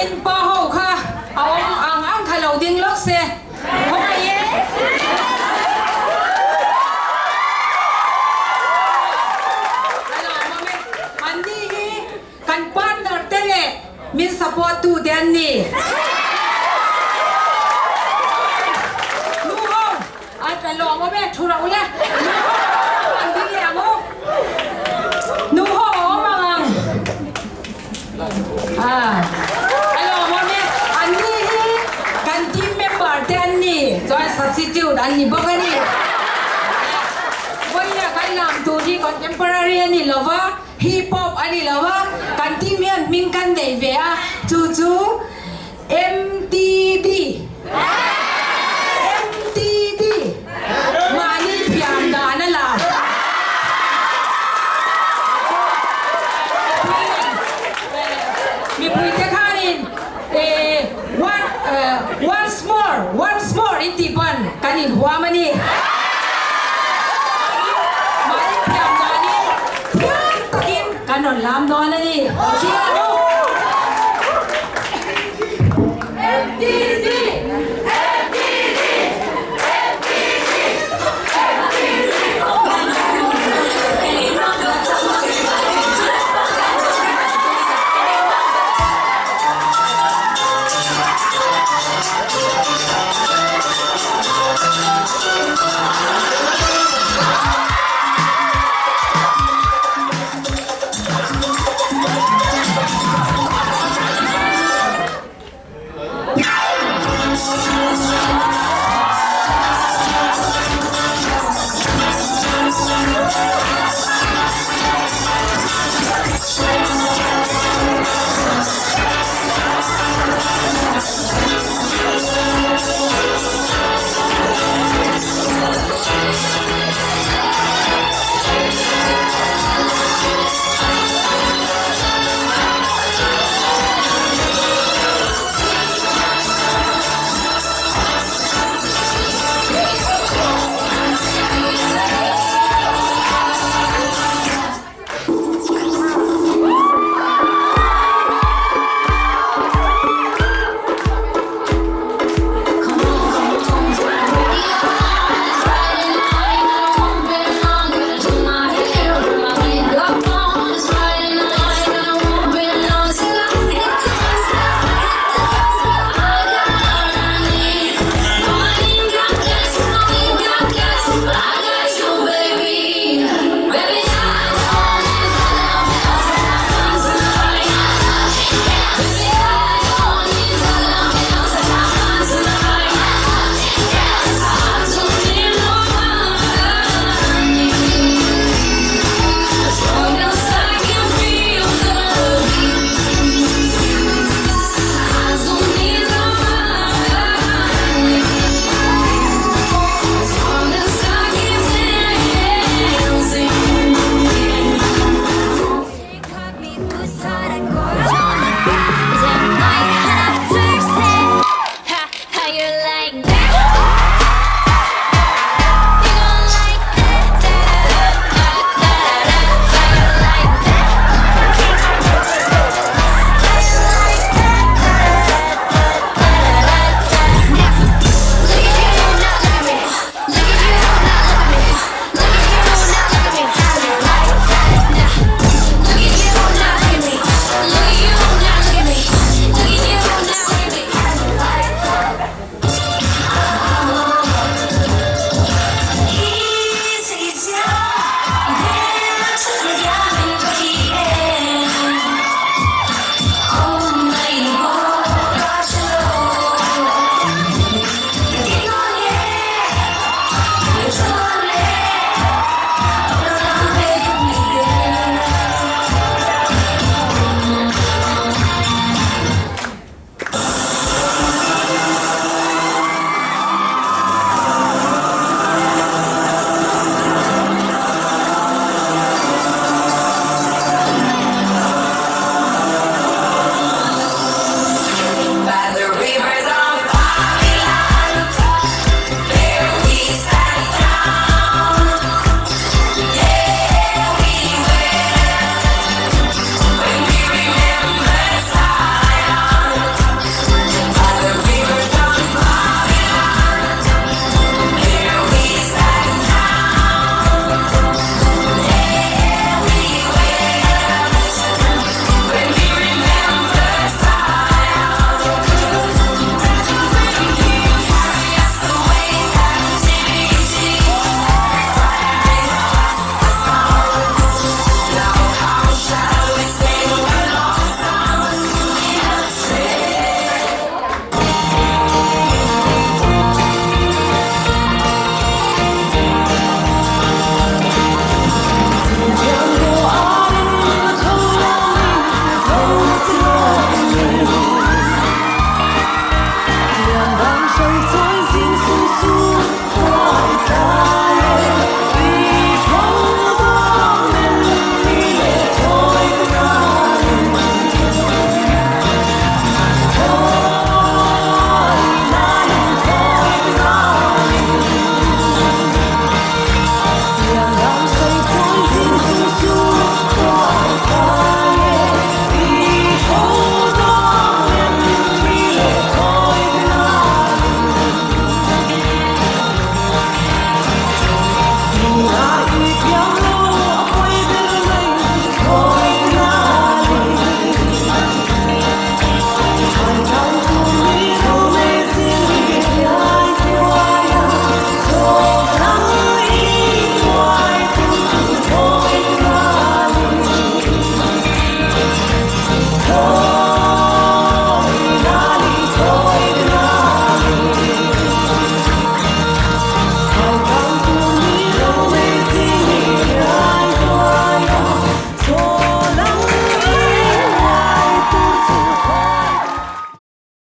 in pa ho kha ang khalo ding lok se ho ye alo mame andi hi kan partner tele min support tu den ni nu ho at lo mame thura ule andi ya mo nu ho mang alo mame andi hi kan team member den ni join substitute ani bogani Boya kan nam tu di contemporary ani lova hip hop ani lova kan team yan min kan dei ve a chu MTD MTD mani piam da na la mi pui te khanin once more iti pan kanin huwa mani mani piam da ni piam takin kanon lam no na ni kia no